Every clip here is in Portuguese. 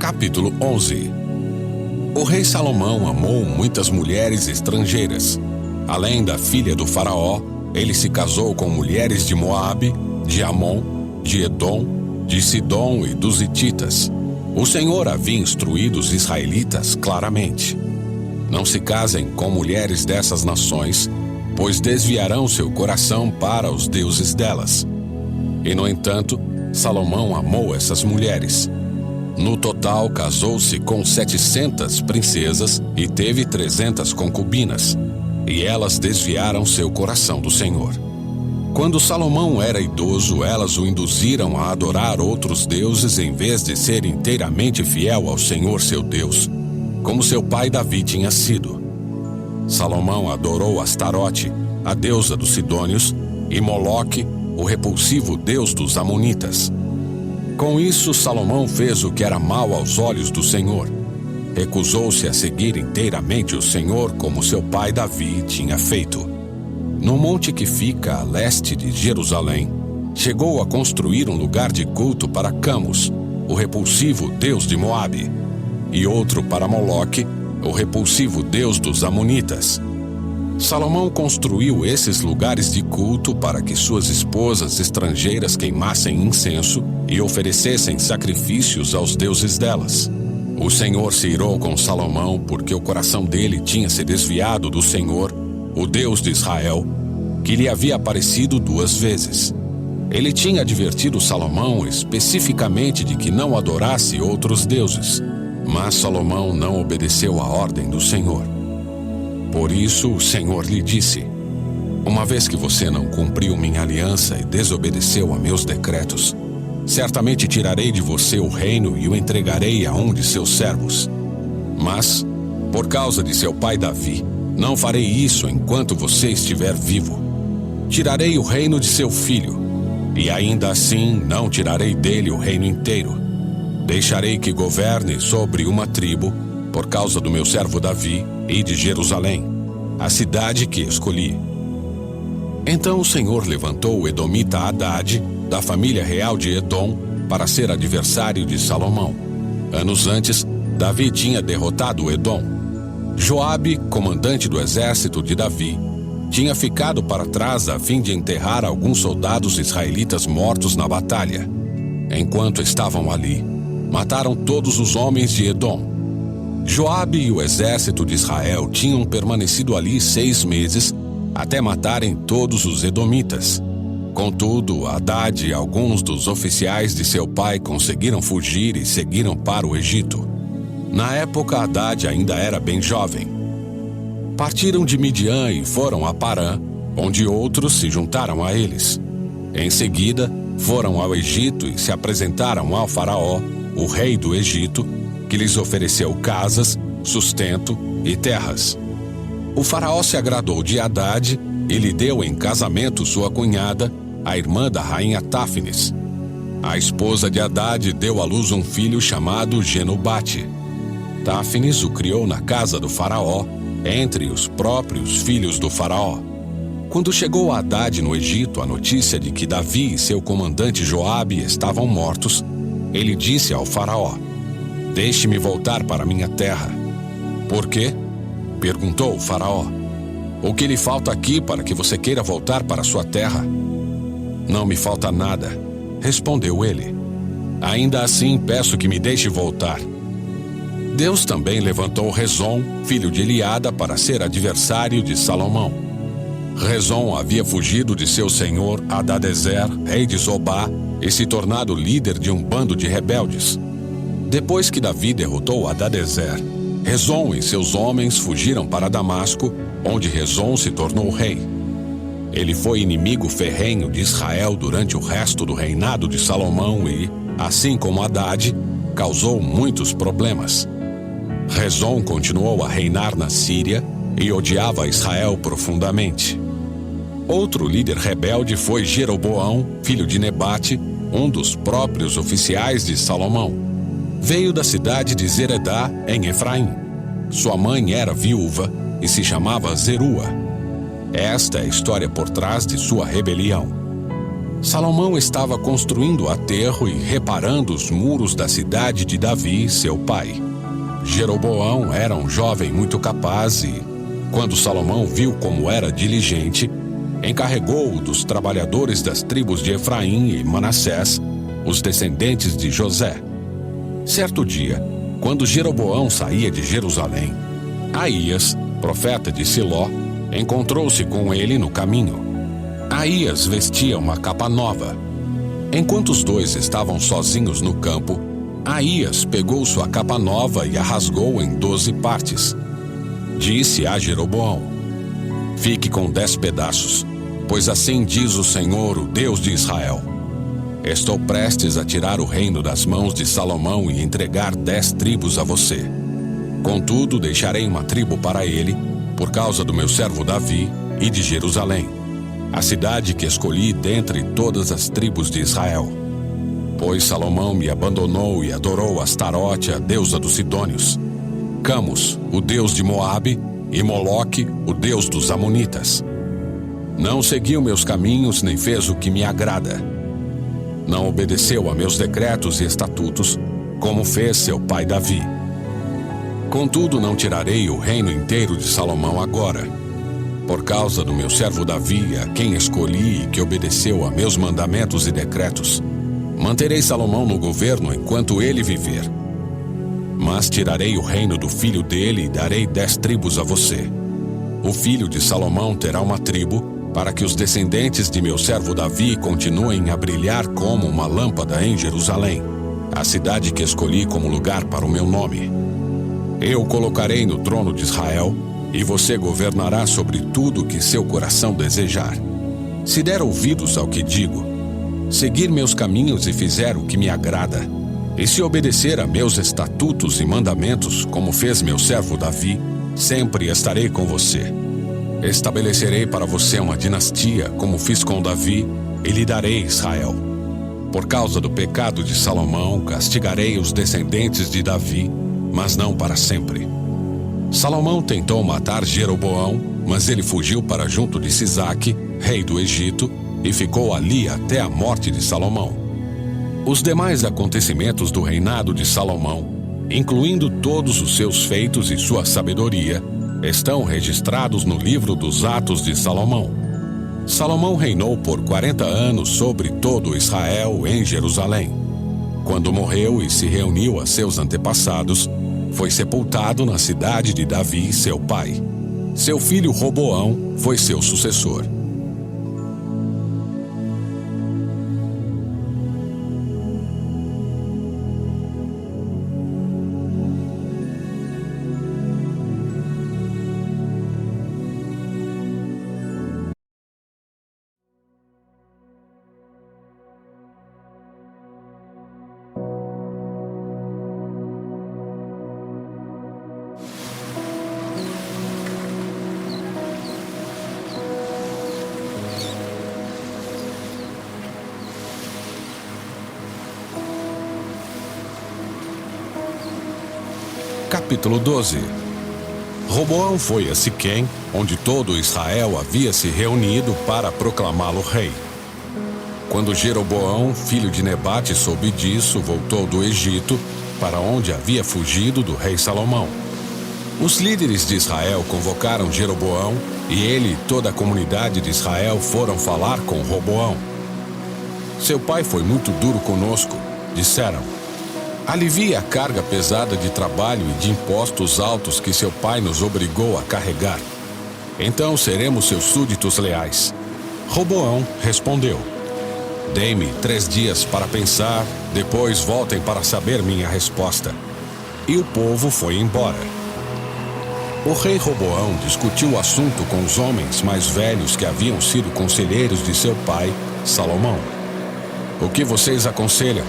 Capítulo 11. O rei Salomão amou muitas mulheres estrangeiras. Além da filha do faraó, ele se casou com mulheres de Moabe, de Amon, de Edom, de Sidom e dos Hititas. O Senhor havia instruído os israelitas claramente: não se casem com mulheres dessas nações, pois desviarão seu coração para os deuses delas. E, no entanto, Salomão amou essas mulheres. No total, casou-se com 700 princesas e teve 300 concubinas, e elas desviaram seu coração do Senhor. Quando Salomão era idoso, elas o induziram a adorar outros deuses em vez de ser inteiramente fiel ao Senhor seu Deus, como seu pai Davi tinha sido. Salomão adorou Astarote, a deusa dos Sidônios, e Moloque, o repulsivo deus dos Amonitas. Com isso, Salomão fez o que era mal aos olhos do Senhor. Recusou-se a seguir inteiramente o Senhor como seu pai Davi tinha feito. No monte que fica a leste de Jerusalém, chegou a construir um lugar de culto para Camus, o repulsivo deus de Moabe, e outro para Moloque, o repulsivo deus dos Amonitas. Salomão construiu esses lugares de culto para que suas esposas estrangeiras queimassem incenso e oferecessem sacrifícios aos deuses delas. O Senhor se irou com Salomão porque o coração dele tinha se desviado do Senhor, o Deus de Israel, que lhe havia aparecido 2 vezes. Ele tinha advertido Salomão especificamente de que não adorasse outros deuses, mas Salomão não obedeceu à ordem do Senhor. Por isso o Senhor lhe disse: uma vez que você não cumpriu minha aliança e desobedeceu a meus decretos, certamente tirarei de você o reino e o entregarei a um de seus servos. Mas, por causa de seu pai Davi, não farei isso enquanto você estiver vivo. Tirarei o reino de seu filho, e ainda assim não tirarei dele o reino inteiro. Deixarei que governe sobre uma tribo, por causa do meu servo Davi e de Jerusalém, a cidade que escolhi. Então o Senhor levantou o edomita Hadade, da família real de Edom, para ser adversário de Salomão. Anos antes, Davi tinha derrotado Edom. Joabe, comandante do exército de Davi, tinha ficado para trás a fim de enterrar alguns soldados israelitas mortos na batalha. Enquanto estavam ali, mataram todos os homens de Edom. Joabe e o exército de Israel tinham permanecido ali 6 meses, até matarem todos os edomitas. Contudo, Hadade e alguns dos oficiais de seu pai conseguiram fugir e seguiram para o Egito. Na época, Hadade ainda era bem jovem. Partiram de Midian e foram a Parã, onde outros se juntaram a eles. Em seguida, foram ao Egito e se apresentaram ao faraó, o rei do Egito, que lhes ofereceu casas, sustento e terras. O faraó se agradou de Hadade e lhe deu em casamento sua cunhada, a irmã da rainha Táfnis. A esposa de Hadade deu à luz um filho chamado Genubate. Táfnis o criou na casa do faraó, entre os próprios filhos do faraó. Quando chegou a Hadade no Egito a notícia de que Davi e seu comandante Joabe estavam mortos, ele disse ao faraó: deixe-me voltar para minha terra. Por quê? Perguntou o faraó. O que lhe falta aqui para que você queira voltar para sua terra? Não me falta nada, respondeu ele. Ainda assim peço que me deixe voltar. Deus também levantou Rezon, filho de Eliada, para ser adversário de Salomão. Rezon havia fugido de seu senhor Hadadezer, rei de Zobá, e se tornado líder de um bando de rebeldes. Depois que Davi derrotou Hadadezer, Rezon e seus homens fugiram para Damasco, onde Rezon se tornou rei. Ele foi inimigo ferrenho de Israel durante o resto do reinado de Salomão e, assim como Hadade, causou muitos problemas. Rezon continuou a reinar na Síria e odiava Israel profundamente. Outro líder rebelde foi Jeroboão, filho de Nebate, um dos próprios oficiais de Salomão. Veio da cidade de Zeredá, em Efraim. Sua mãe era viúva e se chamava Zerua. Esta é a história por trás de sua rebelião. Salomão estava construindo o aterro e reparando os muros da cidade de Davi, seu pai. Jeroboão era um jovem muito capaz e, quando Salomão viu como era diligente, encarregou-o dos trabalhadores das tribos de Efraim e Manassés, os descendentes de José. Certo dia, quando Jeroboão saía de Jerusalém, Aías, profeta de Siló, encontrou-se com ele no caminho. Aías vestia uma capa nova. Enquanto os dois estavam sozinhos no campo, Aías pegou sua capa nova e a rasgou em 12 partes. Disse a Jeroboão: fique com 10 pedaços, pois assim diz o Senhor, o Deus de Israel: estou prestes a tirar o reino das mãos de Salomão e entregar 10 tribos a você. Contudo, deixarei uma tribo para ele, por causa do meu servo Davi e de Jerusalém, a cidade que escolhi dentre todas as tribos de Israel. Pois Salomão me abandonou e adorou Astarote, a deusa dos Sidônios, Camus, o deus de Moabe, e Moloque, o deus dos Amonitas. Não seguiu meus caminhos nem fez o que me agrada. Não obedeceu a meus decretos e estatutos, como fez seu pai Davi. Contudo, não tirarei o reino inteiro de Salomão agora. Por causa do meu servo Davi, a quem escolhi e que obedeceu a meus mandamentos e decretos, manterei Salomão no governo enquanto ele viver. Mas tirarei o reino do filho dele e darei 10 tribos a você. O filho de Salomão terá uma tribo, para que os descendentes de meu servo Davi continuem a brilhar como uma lâmpada em Jerusalém, a cidade que escolhi como lugar para o meu nome. Eu o colocarei no trono de Israel, e você governará sobre tudo o que seu coração desejar. Se der ouvidos ao que digo, seguir meus caminhos e fizer o que me agrada, e se obedecer a meus estatutos e mandamentos, como fez meu servo Davi, sempre estarei com você. Estabelecerei para você uma dinastia, como fiz com Davi, e lhe darei Israel. Por causa do pecado de Salomão, castigarei os descendentes de Davi, mas não para sempre. Salomão tentou matar Jeroboão, mas ele fugiu para junto de Sisaque, rei do Egito, e ficou ali até a morte de Salomão. Os demais acontecimentos do reinado de Salomão, incluindo todos os seus feitos e sua sabedoria, estão registrados no livro dos Atos de Salomão. Salomão reinou por 40 anos sobre todo Israel em Jerusalém. Quando morreu e se reuniu a seus antepassados, foi sepultado na cidade de Davi, seu pai. Seu filho Roboão foi seu sucessor. Capítulo 12. Roboão foi a Siquém, onde todo Israel havia se reunido para proclamá-lo rei. Quando Jeroboão, filho de Nebate, soube disso, voltou do Egito, para onde havia fugido do rei Salomão. Os líderes de Israel convocaram Jeroboão, e ele e toda a comunidade de Israel foram falar com Roboão. Seu pai foi muito duro conosco, disseram. Alivie a carga pesada de trabalho e de impostos altos que seu pai nos obrigou a carregar. Então seremos seus súditos leais. Roboão respondeu: Dê-me 3 dias para pensar, depois voltem para saber minha resposta. E o povo foi embora. O rei Roboão discutiu o assunto com os homens mais velhos que haviam sido conselheiros de seu pai, Salomão. O que vocês aconselham?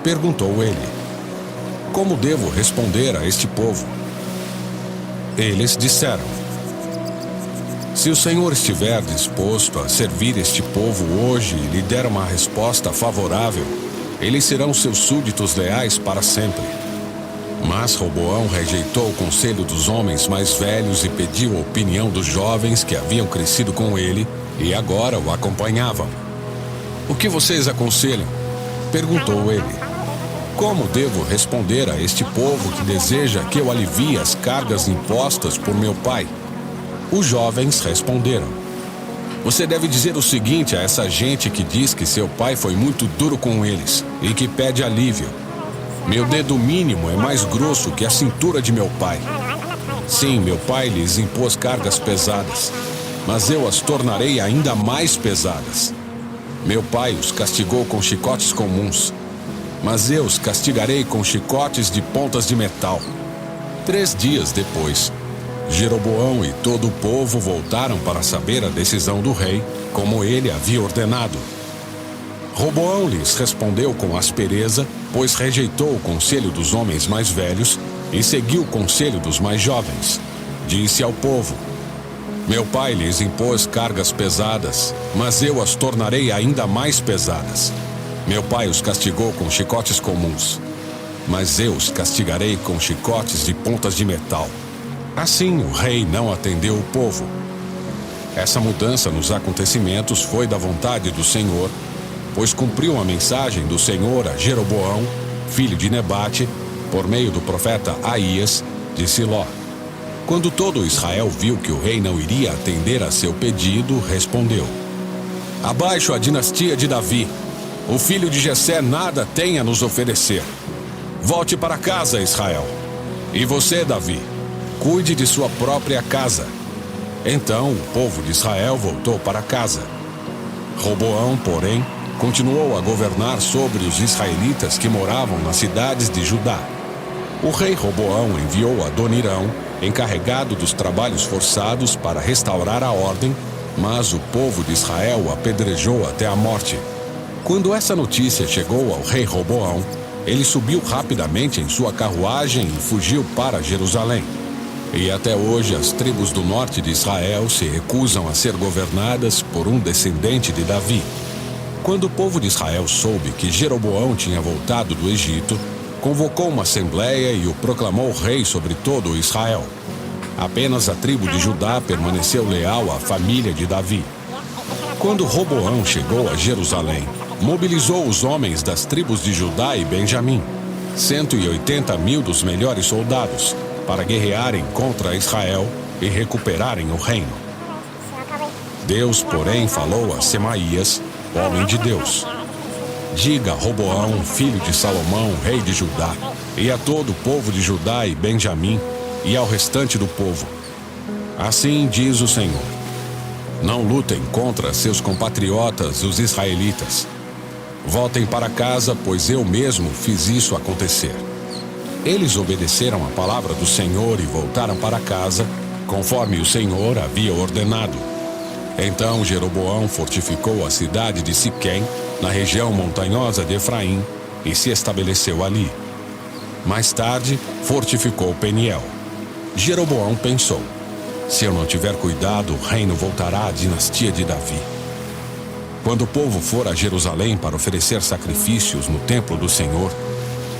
Perguntou ele. Como devo responder a este povo? Eles disseram: Se o Senhor estiver disposto a servir este povo hoje e lhe der uma resposta favorável, eles serão seus súditos leais para sempre. Mas Roboão rejeitou o conselho dos homens mais velhos e pediu a opinião dos jovens que haviam crescido com ele e agora o acompanhavam. O que vocês aconselham? Perguntou ele. Como devo responder a este povo que deseja que eu alivie as cargas impostas por meu pai? Os jovens responderam: Você deve dizer o seguinte a essa gente que diz que seu pai foi muito duro com eles e que pede alívio. Meu dedo mínimo é mais grosso que a cintura de meu pai. Sim, meu pai lhes impôs cargas pesadas, mas eu as tornarei ainda mais pesadas. Meu pai os castigou com chicotes comuns, mas eu os castigarei com chicotes de pontas de metal. 3 dias depois, Jeroboão e todo o povo voltaram para saber a decisão do rei, como ele havia ordenado. Roboão lhes respondeu com aspereza, pois rejeitou o conselho dos homens mais velhos e seguiu o conselho dos mais jovens. Disse ao povo: Meu pai lhes impôs cargas pesadas, mas eu as tornarei ainda mais pesadas. Meu pai os castigou com chicotes comuns, mas eu os castigarei com chicotes de pontas de metal. Assim o rei não atendeu o povo. Essa mudança nos acontecimentos foi da vontade do Senhor, pois cumpriu a mensagem do Senhor a Jeroboão, filho de Nebate, por meio do profeta Aías, de Siló. Quando todo Israel viu que o rei não iria atender a seu pedido, respondeu: Abaixo a dinastia de Davi. O filho de Jessé nada tem a nos oferecer. Volte para casa, Israel. E você, Davi, cuide de sua própria casa. Então o povo de Israel voltou para casa. Roboão, porém, continuou a governar sobre os israelitas que moravam nas cidades de Judá. O rei Roboão enviou Adonirão, encarregado dos trabalhos forçados, para restaurar a ordem, mas o povo de Israel o apedrejou até a morte. Quando essa notícia chegou ao rei Roboão, ele subiu rapidamente em sua carruagem e fugiu para Jerusalém. E até hoje as tribos do norte de Israel se recusam a ser governadas por um descendente de Davi. Quando o povo de Israel soube que Jeroboão tinha voltado do Egito, convocou uma assembleia e o proclamou rei sobre todo Israel. Apenas a tribo de Judá permaneceu leal à família de Davi. Quando Roboão chegou a Jerusalém, mobilizou os homens das tribos de Judá e Benjamim, 180.000 dos melhores soldados, para guerrearem contra Israel e recuperarem o reino. Deus, porém, falou a Semaías, homem de Deus: Diga a Roboão, filho de Salomão, rei de Judá, e a todo o povo de Judá e Benjamim, e ao restante do povo: Assim diz o Senhor: Não lutem contra seus compatriotas, os israelitas. Voltem para casa, pois eu mesmo fiz isso acontecer. Eles obedeceram a palavra do Senhor e voltaram para casa, conforme o Senhor havia ordenado. Então Jeroboão fortificou a cidade de Siquém, na região montanhosa de Efraim, e se estabeleceu ali. Mais tarde, fortificou Peniel. Jeroboão pensou: Se eu não tiver cuidado, o reino voltará à dinastia de Davi. Quando o povo for a Jerusalém para oferecer sacrifícios no templo do Senhor,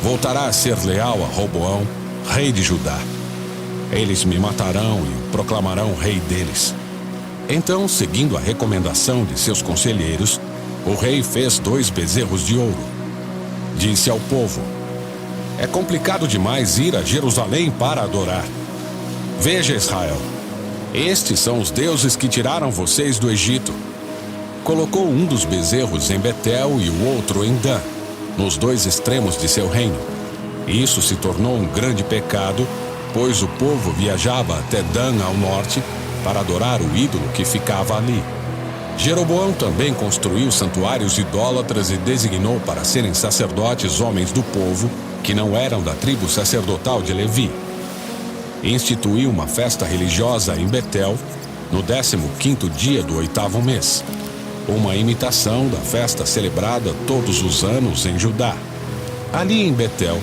voltará a ser leal a Roboão, rei de Judá. Eles me matarão e o proclamarão rei deles. Então, seguindo a recomendação de seus conselheiros, o rei fez 2 bezerros de ouro. Disse ao povo: É complicado demais ir a Jerusalém para adorar. Veja, Israel, estes são os deuses que tiraram vocês do Egito. Colocou um dos bezerros em Betel e o outro em Dan, nos 2 extremos de seu reino. Isso se tornou um grande pecado, pois o povo viajava até Dan ao norte para adorar o ídolo que ficava ali. Jeroboão também construiu santuários idólatras e designou para serem sacerdotes homens do povo que não eram da tribo sacerdotal de Levi. Instituiu uma festa religiosa em Betel no 15º dia do 8º mês, uma imitação da festa celebrada todos os anos em Judá. Ali em Betel,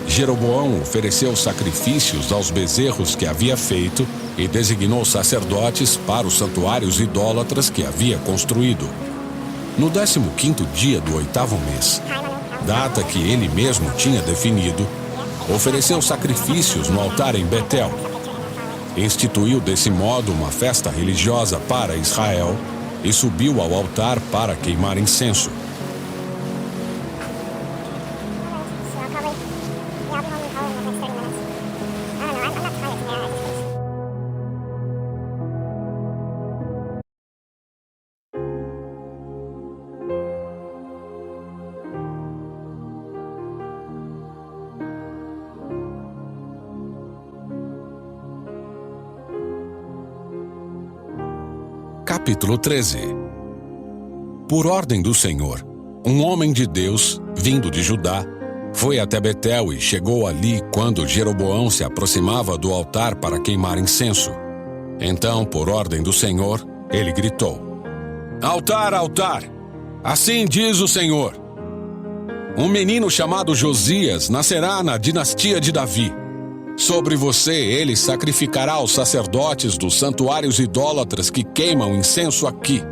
Jeroboão ofereceu sacrifícios aos bezerros que havia feito e designou sacerdotes para os santuários idólatras que havia construído. No 15º dia do 8º mês, data que ele mesmo tinha definido, ofereceu sacrifícios no altar em Betel. Instituiu desse modo uma festa religiosa para Israel e subiu ao altar para queimar incenso. Capítulo 13. Por ordem do Senhor, um homem de Deus, vindo de Judá, foi até Betel e chegou ali quando Jeroboão se aproximava do altar para queimar incenso. Então, por ordem do Senhor, ele gritou: Altar, altar! Assim diz o Senhor: um menino chamado Josias nascerá na dinastia de Davi. Sobre você ele sacrificará os sacerdotes dos santuários idólatras que queimam incenso aqui,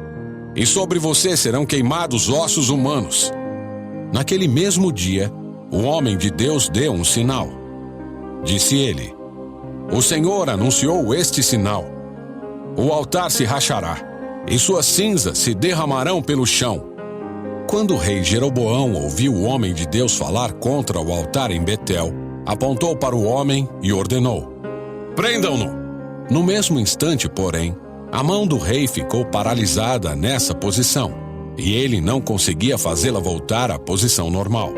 e sobre você serão queimados ossos humanos. Naquele mesmo dia, o homem de Deus deu um sinal. Disse ele: o Senhor anunciou este sinal: o altar se rachará, e suas cinzas se derramarão pelo chão. Quando o rei Jeroboão ouviu o homem de Deus falar contra o altar em Betel, apontou para o homem e ordenou: prendam-no! No mesmo instante, porém, a mão do rei ficou paralisada nessa posição, e ele não conseguia fazê-la voltar à posição normal.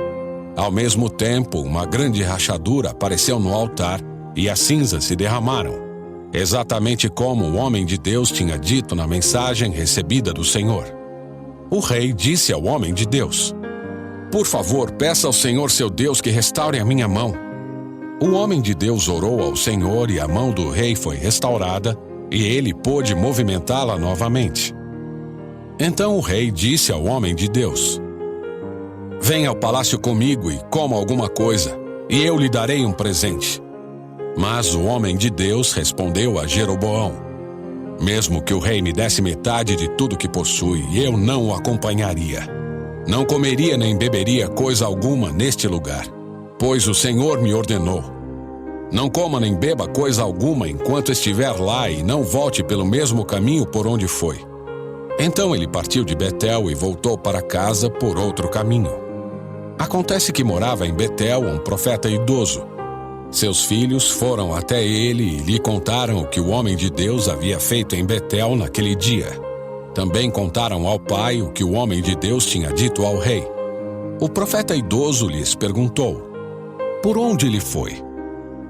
Ao mesmo tempo, uma grande rachadura apareceu no altar e as cinzas se derramaram, exatamente como o homem de Deus tinha dito na mensagem recebida do Senhor. O rei disse ao homem de Deus: por favor, peça ao Senhor seu Deus que restaure a minha mão. O homem de Deus orou ao Senhor e a mão do rei foi restaurada e ele pôde movimentá-la novamente. Então o rei disse ao homem de Deus: venha ao palácio comigo e coma alguma coisa, e eu lhe darei um presente. Mas o homem de Deus respondeu a Jeroboão: mesmo que o rei me desse metade de tudo que possui, eu não o acompanharia. Não comeria nem beberia coisa alguma neste lugar, pois o Senhor me ordenou: não coma nem beba coisa alguma enquanto estiver lá e não volte pelo mesmo caminho por onde foi. Então ele partiu de Betel e voltou para casa por outro caminho. Acontece que morava em Betel um profeta idoso. Seus filhos foram até ele e lhe contaram o que o homem de Deus havia feito em Betel naquele dia. Também contaram ao pai o que o homem de Deus tinha dito ao rei. O profeta idoso lhes perguntou: por onde ele foi?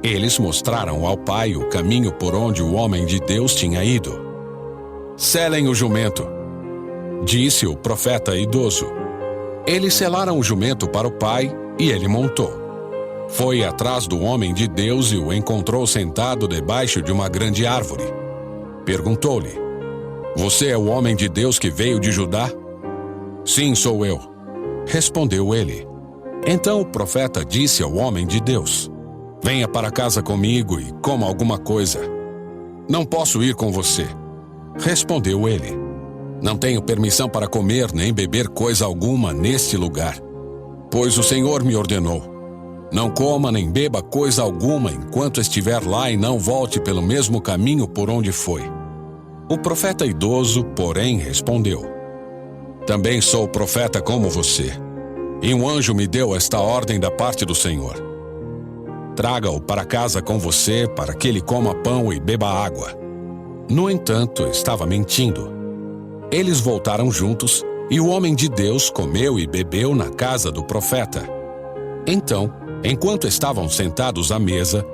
Eles mostraram ao pai o caminho por onde o homem de Deus tinha ido. Selem o jumento, disse o profeta idoso. Eles selaram o jumento para o pai e ele montou. Foi atrás do homem de Deus e o encontrou sentado debaixo de uma grande árvore. Perguntou-lhe: você é o homem de Deus que veio de Judá? Sim, sou eu, respondeu ele. Então o profeta disse ao homem de Deus: venha para casa comigo e coma alguma coisa. Não posso ir com você, respondeu ele. Não tenho permissão para comer nem beber coisa alguma neste lugar, pois o Senhor me ordenou: não coma nem beba coisa alguma enquanto estiver lá e não volte pelo mesmo caminho por onde foi. O profeta idoso, porém, respondeu: também sou profeta como você, e um anjo me deu esta ordem da parte do Senhor: traga-o para casa com você para que ele coma pão e beba água. No entanto, estava mentindo. Eles voltaram juntos e o homem de Deus comeu e bebeu na casa do profeta. Então, enquanto estavam sentados à mesa,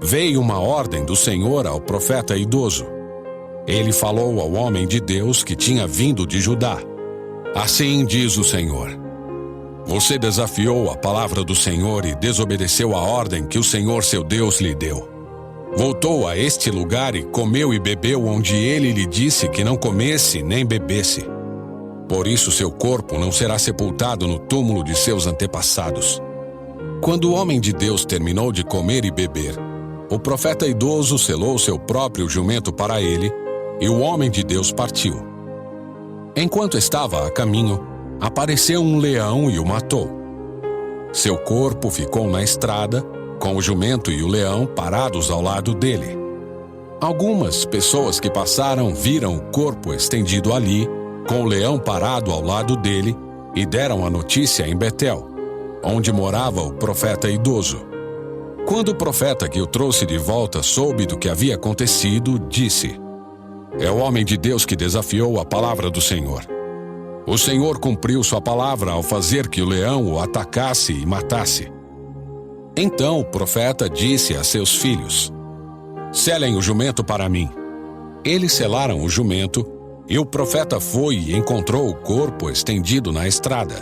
veio uma ordem do Senhor ao profeta idoso. Ele falou ao homem de Deus que tinha vindo de Judá: assim diz o Senhor: você desafiou a palavra do Senhor e desobedeceu a ordem que o Senhor seu Deus lhe deu. Voltou a este lugar e comeu e bebeu onde ele lhe disse que não comesse nem bebesse. Por isso seu corpo não será sepultado no túmulo de seus antepassados. Quando o homem de Deus terminou de comer e beber, o profeta idoso selou seu próprio jumento para ele, e o homem de Deus partiu. Enquanto estava a caminho, apareceu um leão e o matou. Seu corpo ficou na estrada, com o jumento e o leão parados ao lado dele. Algumas pessoas que passaram viram o corpo estendido ali, com o leão parado ao lado dele, e deram a notícia em Betel, onde morava o profeta idoso. Quando o profeta que o trouxe de volta soube do que havia acontecido, disse: é o homem de Deus que desafiou a palavra do Senhor. O Senhor cumpriu sua palavra ao fazer que o leão o atacasse e matasse. Então o profeta disse a seus filhos: selem o jumento para mim. Eles selaram o jumento, E o profeta foi e encontrou o corpo estendido na estrada.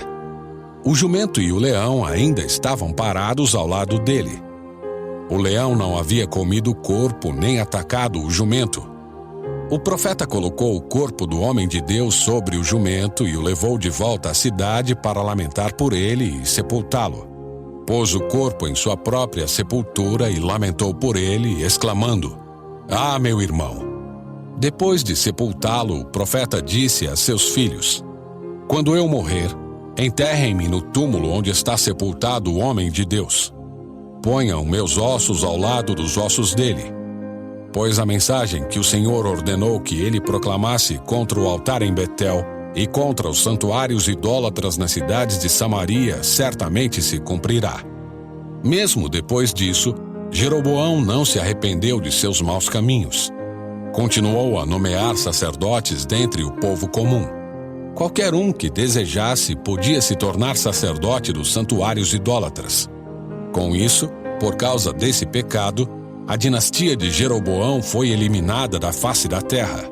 O jumento e o leão ainda estavam parados ao lado dele. O leão não havia comido o corpo nem atacado o jumento. O profeta colocou o corpo do homem de Deus sobre o jumento e o levou de volta à cidade para lamentar por ele e sepultá-lo. Pôs o corpo em sua própria sepultura e lamentou por ele, exclamando: "Ah, meu irmão!" Depois de sepultá-lo, o profeta disse a seus filhos: "Quando eu morrer, enterrem-me no túmulo onde está sepultado o homem de Deus. Ponham meus ossos ao lado dos ossos dele. Pois a mensagem que o Senhor ordenou que ele proclamasse contra o altar em Betel e contra os santuários idólatras nas cidades de Samaria certamente se cumprirá." Mesmo depois disso, Jeroboão não se arrependeu de seus maus caminhos. Continuou a nomear sacerdotes dentre o povo comum. Qualquer um que desejasse podia se tornar sacerdote dos santuários idólatras. Com isso, por causa desse pecado, a dinastia de Jeroboão foi eliminada da face da terra.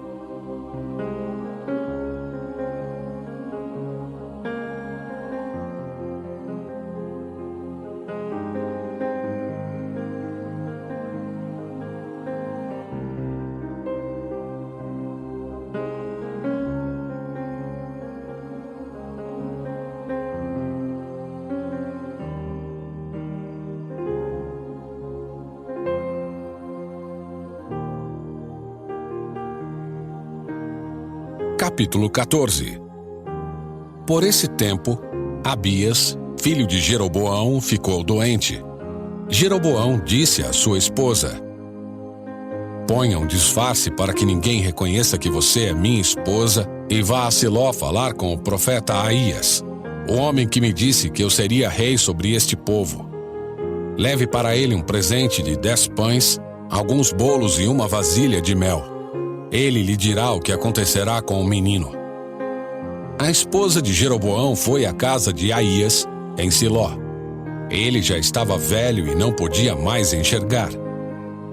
Capítulo 14. Por esse tempo, Abias, filho de Jeroboão, ficou doente. Jeroboão disse à sua esposa: "Ponha um disfarce para que ninguém reconheça que você é minha esposa e vá a Siló falar com o profeta Aías, o homem que me disse que eu seria rei sobre este povo. Leve para ele um presente de 10 pães, alguns bolos e uma vasilha de mel. Ele lhe dirá o que acontecerá com o menino." A esposa de Jeroboão foi à casa de Aías, em Siló. Ele já estava velho e não podia mais enxergar.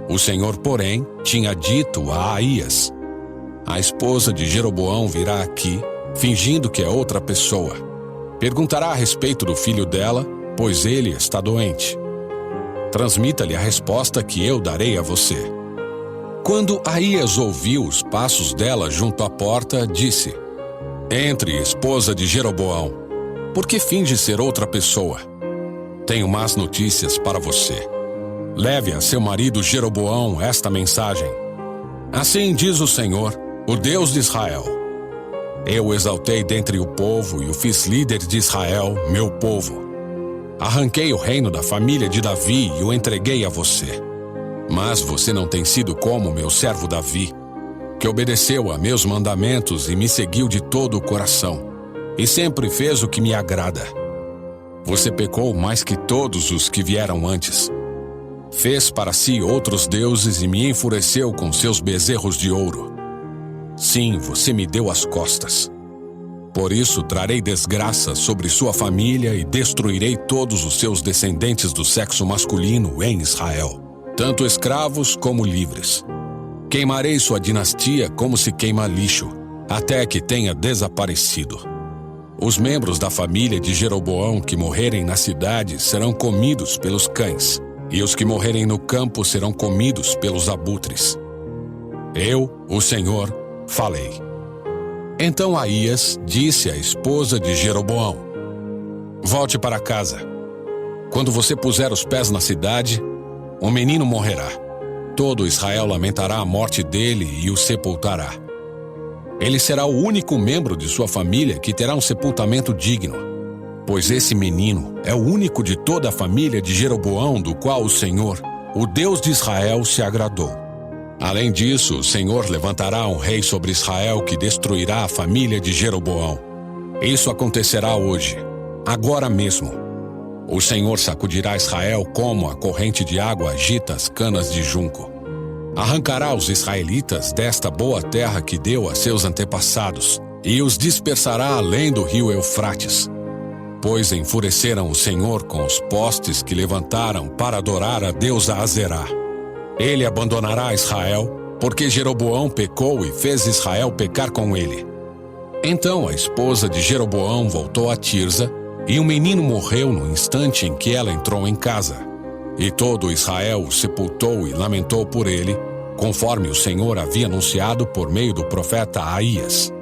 O Senhor, porém, tinha dito a Aías: "A esposa de Jeroboão virá aqui, fingindo que é outra pessoa. Perguntará a respeito do filho dela, pois ele está doente. Transmita-lhe a resposta que eu darei a você." Quando Aías ouviu os passos dela junto à porta, disse: "Entre, esposa de Jeroboão. Por que finge ser outra pessoa? Tenho más notícias para você. Leve a seu marido Jeroboão esta mensagem. Assim diz o Senhor, o Deus de Israel: Eu o exaltei dentre o povo e o fiz líder de Israel, meu povo. Arranquei o reino da família de Davi e o entreguei a você. Mas você não tem sido como meu servo Davi, que obedeceu a meus mandamentos e me seguiu de todo o coração, e sempre fez o que me agrada. Você pecou mais que todos os que vieram antes. Fez para si outros deuses e me enfureceu com seus bezerros de ouro. Sim, você me deu as costas. Por isso trarei desgraça sobre sua família e destruirei todos os seus descendentes do sexo masculino em Israel, tanto escravos como livres. Queimarei sua dinastia como se queima lixo, até que tenha desaparecido. Os membros da família de Jeroboão que morrerem na cidade serão comidos pelos cães, e os que morrerem no campo serão comidos pelos abutres. Eu, o Senhor, falei." Então Aías disse à esposa de Jeroboão: "Volte para casa. Quando você puser os pés na cidade, um menino morrerá. Todo Israel lamentará a morte dele e o sepultará. Ele será o único membro de sua família que terá um sepultamento digno, pois esse menino é o único de toda a família de Jeroboão do qual o Senhor, o Deus de Israel, se agradou. Além disso, o Senhor levantará um rei sobre Israel que destruirá a família de Jeroboão. Isso acontecerá hoje, agora mesmo. O Senhor sacudirá Israel como a corrente de água agita as canas de junco. Arrancará os israelitas desta boa terra que deu a seus antepassados e os dispersará além do rio Eufrates. Pois enfureceram o Senhor com os postes que levantaram para adorar a deusa Azerá. Ele abandonará Israel porque Jeroboão pecou e fez Israel pecar com ele. Então a esposa de Jeroboão voltou a Tirza, e o menino morreu no instante em que ela entrou em casa. E todo Israel o sepultou e lamentou por ele, conforme o Senhor havia anunciado por meio do profeta Aías.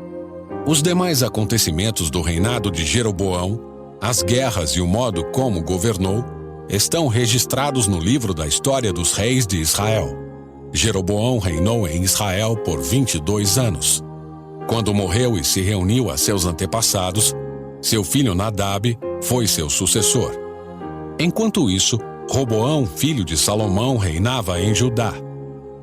Os demais acontecimentos do reinado de Jeroboão, as guerras e o modo como governou, estão registrados no livro da história dos reis de Israel. Jeroboão reinou em Israel por 22 anos. Quando morreu e se reuniu a seus antepassados, seu filho Nadab foi seu sucessor. Enquanto isso, Roboão, filho de Salomão, reinava em Judá.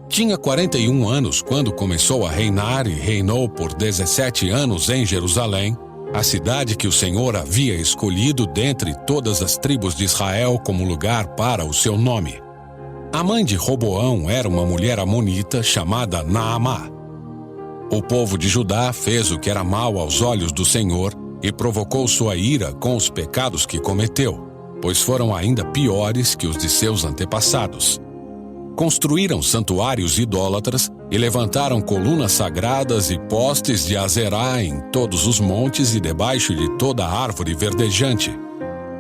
Tinha 41 anos quando começou a reinar e reinou por 17 anos em Jerusalém, a cidade que o Senhor havia escolhido dentre todas as tribos de Israel como lugar para o seu nome. A mãe de Roboão era uma mulher amonita chamada Naamá. O povo de Judá fez o que era mal aos olhos do Senhor e provocou sua ira com os pecados que cometeu, pois foram ainda piores que os de seus antepassados. Construíram santuários idólatras e levantaram colunas sagradas e postes de Azerá em todos os montes e debaixo de toda árvore verdejante.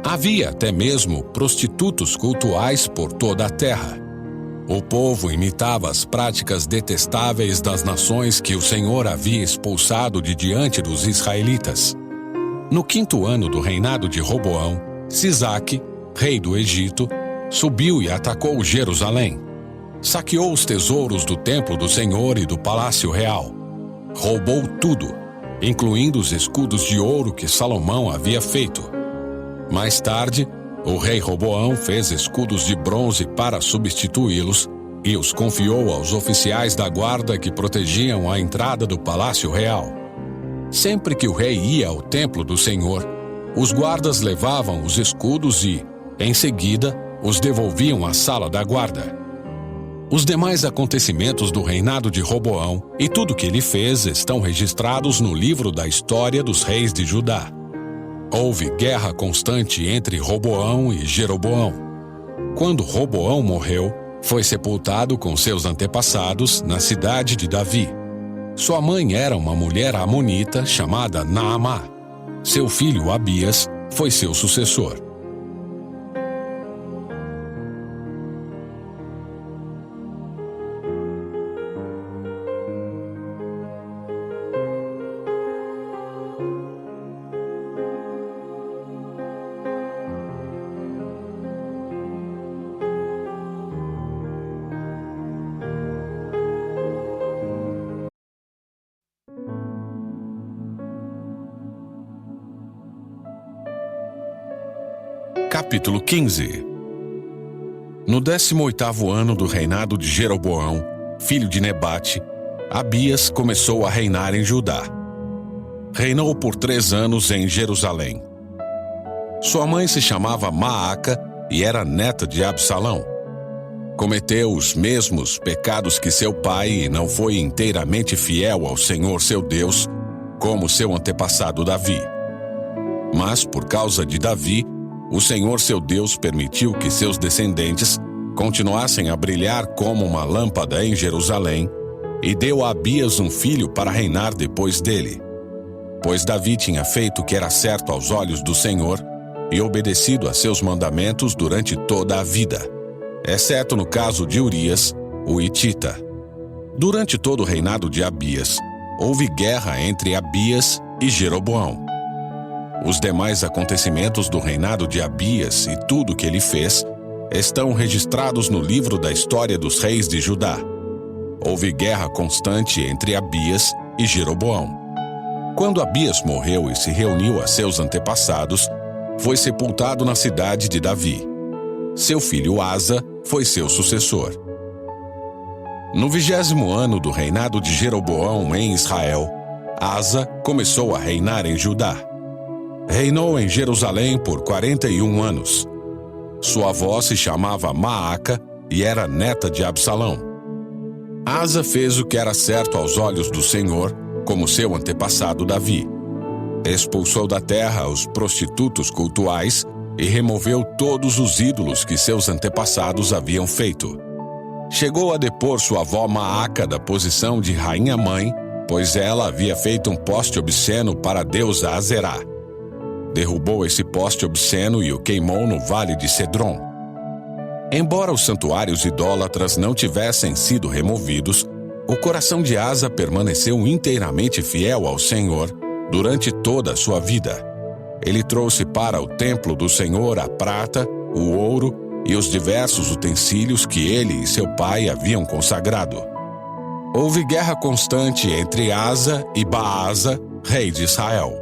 Havia até mesmo prostitutos cultuais por toda a terra. O povo imitava as práticas detestáveis das nações que o Senhor havia expulsado de diante dos israelitas. No 5º ano do reinado de Roboão, Sisaque, rei do Egito, subiu e atacou Jerusalém. Saqueou os tesouros do templo do Senhor e do palácio real. Roubou tudo, incluindo os escudos de ouro que Salomão havia feito. Mais tarde, o rei Roboão fez escudos de bronze para substituí-los e os confiou aos oficiais da guarda que protegiam a entrada do palácio real. Sempre que o rei ia ao templo do Senhor, os guardas levavam os escudos e, em seguida, os devolviam à sala da guarda. Os demais acontecimentos do reinado de Roboão e tudo que ele fez estão registrados no livro da história dos reis de Judá. Houve guerra constante entre Roboão e Jeroboão. Quando Roboão morreu, foi sepultado com seus antepassados na cidade de Davi. Sua mãe era uma mulher amonita chamada Naamá. Seu filho Abias foi seu sucessor. Capítulo 15. No 18º ano do reinado de Jeroboão, filho de Nebate, Abias começou a reinar em Judá. Reinou por 3 anos em Jerusalém. Sua mãe se chamava Maaca e era neta de Absalão. Cometeu os mesmos pecados que seu pai e não foi inteiramente fiel ao Senhor seu Deus, como seu antepassado Davi. Mas, por causa de Davi, o Senhor seu Deus permitiu que seus descendentes continuassem a brilhar como uma lâmpada em Jerusalém e deu a Abias um filho para reinar depois dele. Pois Davi tinha feito o que era certo aos olhos do Senhor e obedecido a seus mandamentos durante toda a vida, exceto no caso de Urias, o hitita. Durante todo o reinado de Abias, houve guerra entre Abias e Jeroboão. Os demais acontecimentos do reinado de Abias e tudo o que ele fez estão registrados no livro da história dos reis de Judá. Houve guerra constante entre Abias e Jeroboão. Quando Abias morreu e se reuniu a seus antepassados, foi sepultado na cidade de Davi. Seu filho Asa foi seu sucessor. No 20º ano do reinado de Jeroboão em Israel, Asa começou a reinar em Judá. Reinou em Jerusalém por 41 anos. Sua avó se chamava Maaca e era neta de Absalão. Asa fez o que era certo aos olhos do Senhor, como seu antepassado Davi. Expulsou da terra os prostitutos cultuais e removeu todos os ídolos que seus antepassados haviam feito. chegou a depor sua avó Maaca da posição de rainha-mãe, pois ela havia feito um poste obsceno para a deusa Azerá. Derrubou esse poste obsceno e o queimou no vale de Cedron. Embora os santuários idólatras não tivessem sido removidos, o coração de Asa permaneceu inteiramente fiel ao Senhor durante toda a sua vida. Ele trouxe para o templo do Senhor a prata, o ouro e os diversos utensílios que ele e seu pai haviam consagrado. Houve guerra constante entre Asa e Baasa, rei de Israel.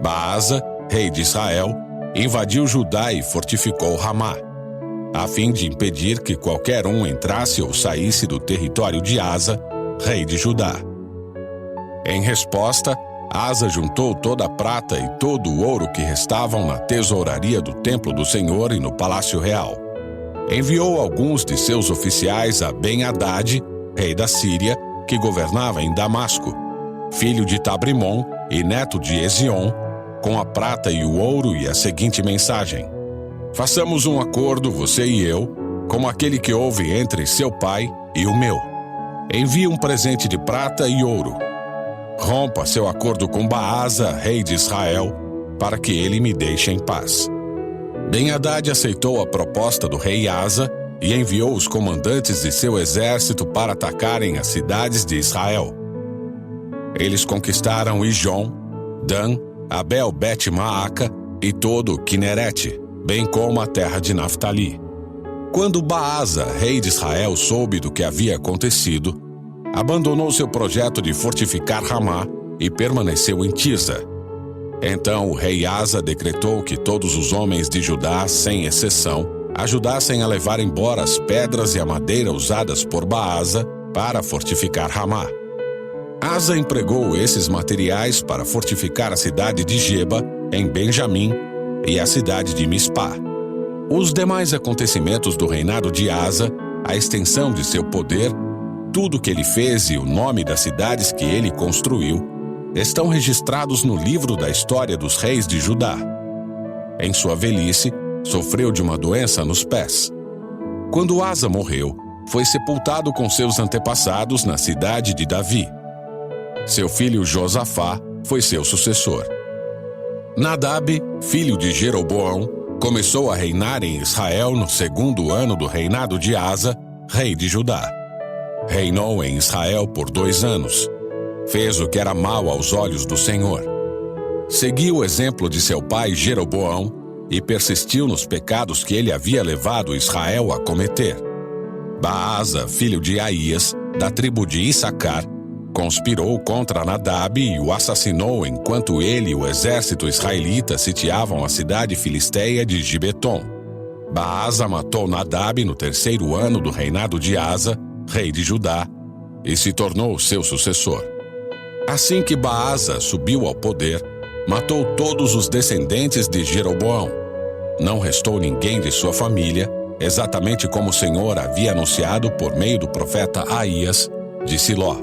Baasa, rei de Israel, invadiu Judá e fortificou Ramá, a fim de impedir que qualquer um entrasse ou saísse do território de Asa, rei de Judá. Em resposta, Asa juntou toda a prata e todo o ouro que restavam na tesouraria do templo do Senhor e no palácio real. Enviou alguns de seus oficiais a Ben-Hadad, rei da Síria, que governava em Damasco, filho de Tabrimon e neto de Ezion, com a prata e o ouro e a seguinte mensagem: façamos um acordo, você e eu, como aquele que houve entre seu pai e o meu. Envie um presente de prata e ouro. Rompa seu acordo com Baasa, rei de Israel, para que ele me deixe em paz. Ben-Hadad aceitou a proposta do rei Asa e enviou os comandantes de seu exército para atacarem as cidades de Israel. Eles conquistaram Ijon, Dan, Abel-Bet-Maaca e todo Quinerete, bem como a terra de Naftali. Quando Baasa, rei de Israel, soube do que havia acontecido, abandonou seu projeto de fortificar Ramá e permaneceu em Tirza. Então o rei Asa decretou que todos os homens de Judá, sem exceção, ajudassem a levar embora as pedras e a madeira usadas por Baasa para fortificar Ramá. Asa empregou esses materiais para fortificar a cidade de Geba, em Benjamim, e a cidade de Mispá. Os demais acontecimentos do reinado de Asa, a extensão de seu poder, tudo o que ele fez e o nome das cidades que ele construiu, estão registrados no livro da história dos reis de Judá. Em sua velhice, sofreu de uma doença nos pés. Quando Asa morreu, foi sepultado com seus antepassados na cidade de Davi. Seu filho Josafá foi seu sucessor. Nadab, filho de Jeroboão, começou a reinar em Israel no 2º ano do reinado de Asa, rei de Judá. Reinou em Israel por 2 anos. Fez o que era mal aos olhos do Senhor. Seguiu o exemplo de seu pai Jeroboão e persistiu nos pecados que ele havia levado Israel a cometer. Baasa, filho de Aías, da tribo de Issacar, conspirou contra Nadab e o assassinou enquanto ele e o exército israelita sitiavam a cidade filisteia de Gibeton. Baasa matou Nadab no 3º ano do reinado de Asa, rei de Judá, e se tornou seu sucessor. Assim que Baasa subiu ao poder, matou todos os descendentes de Jeroboão. Não restou ninguém de sua família, exatamente como o Senhor havia anunciado por meio do profeta Aías, de Siló.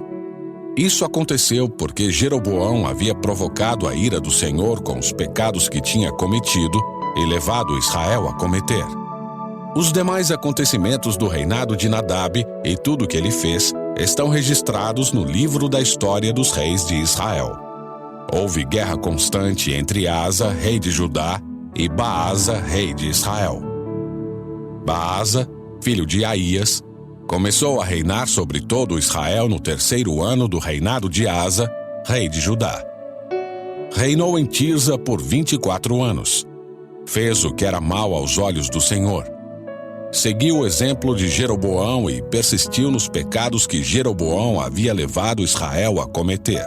Isso aconteceu porque Jeroboão havia provocado a ira do Senhor com os pecados que tinha cometido e levado Israel a cometer. Os demais acontecimentos do reinado de Nadab e tudo o que ele fez estão registrados no livro da história dos reis de Israel. Houve guerra constante entre Asa, rei de Judá, e Baasa, rei de Israel. Baasa, filho de Aías, começou a reinar sobre todo Israel no 3º ano do reinado de Asa, rei de Judá. Reinou em Tirza por 24 anos. Fez o que era mal aos olhos do Senhor. Seguiu o exemplo de Jeroboão e persistiu nos pecados que Jeroboão havia levado Israel a cometer.